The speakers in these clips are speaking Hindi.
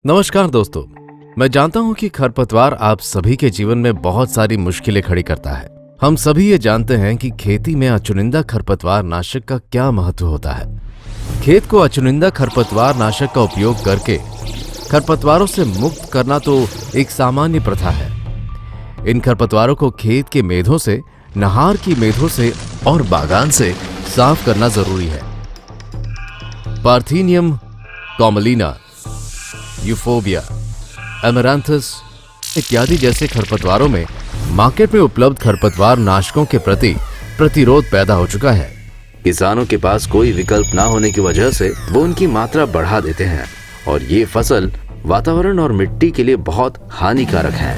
नमस्कार दोस्तों। मैं जानता हूं कि खरपतवार आप सभी के जीवन में बहुत सारी मुश्किलें खड़ी करता है। हम सभी ये जानते हैं कि खेती में अचुनिंदा खरपतवार नाशक का क्या महत्व होता है। खेत को अचुनिंदा खरपतवार नाशक का उपयोग करके खरपतवारों से मुक्त करना तो एक सामान्य प्रथा है। इन खरपतवारों को खेत के मेढ़ों से, नहर की मेढ़ों से और बागान से साफ करना जरूरी है। पार्थेनियम कॉमलिना, यूफोबिया, एमेरांथस इत्यादि जैसे खरपतवारों में मार्केट में उपलब्ध खरपतवार नाशकों के प्रति प्रतिरोध पैदा हो चुका है। किसानों के पास कोई विकल्प ना होने की वजह से वो उनकी मात्रा बढ़ा देते हैं और ये फसल वातावरण और मिट्टी के लिए बहुत हानिकारक है।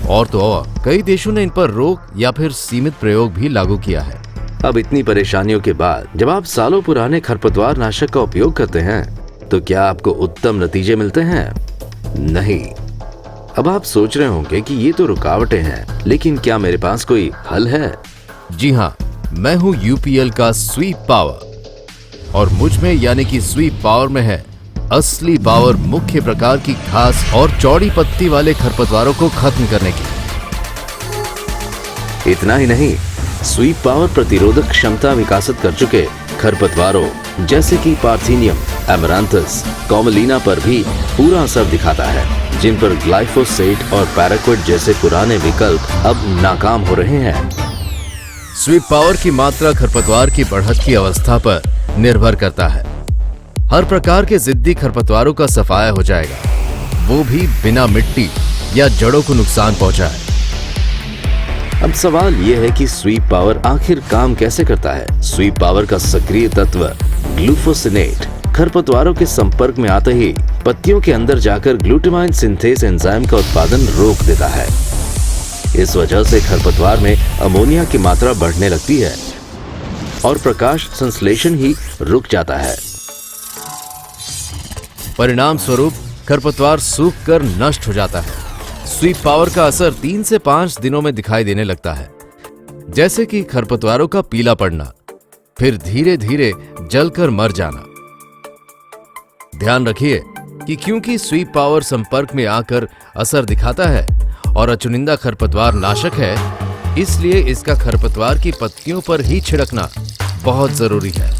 और तो और कई देशों ने इन पर रोक या फिर सीमित प्रयोग भी लागू किया है। अब इतनी परेशानियों के बाद जब आप सालों पुराने खरपतवार नाशक का उपयोग करते हैं तो क्या आपको उत्तम नतीजे मिलते हैं? नहीं। अब आप सोच रहे होंगे कि ये तो रुकावटें हैं, लेकिन क्या मेरे पास कोई हल है? जी हाँ, मैं हूँ यूपीएल का स्वीप पावर और मुझ में यानी कि स्वीप पावर में है असली पावर मुख्य प्रकार की घास और चौड़ी पत्ती वाले खरपतवारों को खत्म करने की। इतना ही नहीं, स्वीप पावर प्रतिरोधक क्षमता विकसित कर चुके खरपतवारों जैसे कि पार्थेनियम, एमेरांथस, कॉमलिना पर भी पूरा असर दिखाता है, जिन पर ग्लाइफोसेट और पैराक्विट जैसे पुराने विकल्प अब नाकाम हो रहे हैं। स्वीप पावर की मात्रा खरपतवार की बढ़त की अवस्था पर निर्भर करता है। हर प्रकार के जिद्दी खरपतवारों का सफाया हो जाएगा, वो भी बिना मिट्टी या जड़ों को नुकसान पहुंचाए। अब सवाल यह है कि स्वीप पावर आखिर काम कैसे करता है? स्वीप पावर का सक्रिय तत्व ग्लूफोसिनेट खरपतवारों के संपर्क में आते ही पत्तियों के अंदर जाकर ग्लूटामाइन सिंथेस एंजाइम का उत्पादन रोक देता है। इस वजह से खरपतवार में अमोनिया की मात्रा बढ़ने लगती है और प्रकाश संश्लेषण ही रुक जाता है। परिणाम स्वरूप खरपतवार सूख कर नष्ट हो जाता है। स्वीप पावर का असर 3 से 5 दिनों में दिखाई देने लगता है, जैसे कि खरपतवारों का पीला पड़ना, फिर धीरे धीरे जलकर मर जाना। ध्यान रखिए कि क्योंकि स्वीप पावर संपर्क में आकर असर दिखाता है और अचुनिंदा खरपतवार नाशक है, इसलिए इसका खरपतवार की पत्तियों पर ही छिड़कना बहुत जरूरी है।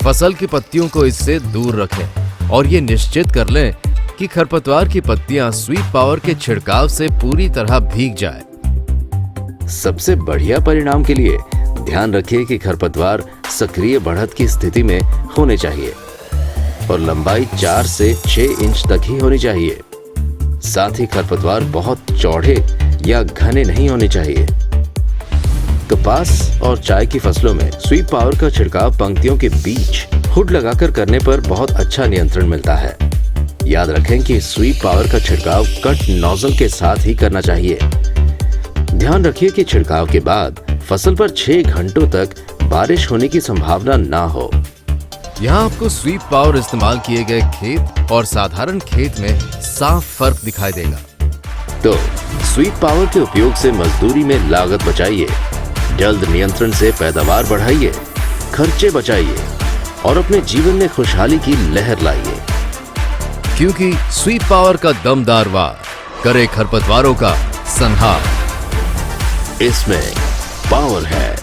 फसल की पत्तियों को इससे दूर रखें और ये निश्चित कर लें कि खरपतवार की पत्तियां स्वीप पावर के छिड़काव से पूरी तरह भीग जाए। सबसे बढ़िया परिणाम के लिए ध्यान रखिए कि खरपतवार सक्रिय बढ़त की स्थिति में होने चाहिए और लंबाई 4 से 6 इंच तक ही होनी चाहिए। साथ ही खरपतवार बहुत चौड़े या घने नहीं होने चाहिए। कपास और चाय की फसलों में स्वीप पावर का छिड़काव पंक्तियों के बीच हुड लगाकर करने पर बहुत अच्छा नियंत्रण मिलता है। याद रखें कि स्वीप पावर का छिड़काव कट नोजल के साथ ही करना चाहिए। ध्यान रखिए कि छिड़काव के बाद फसल पर 6 घंटों तक बारिश होने की संभावना ना हो। यहाँ आपको स्वीप पावर इस्तेमाल किए गए खेत और साधारण खेत में साफ फर्क दिखाई देगा। तो स्वीप पावर के उपयोग से मजदूरी में लागत बचाइए, जल्द नियंत्रण से पैदावार बढ़ाइए, खर्चे बचाइए और अपने जीवन में खुशहाली की लहर लाइए। क्योंकि स्वीप पावर का दमदार वार करे खरपतवारों का संहार। इसमें पावर है।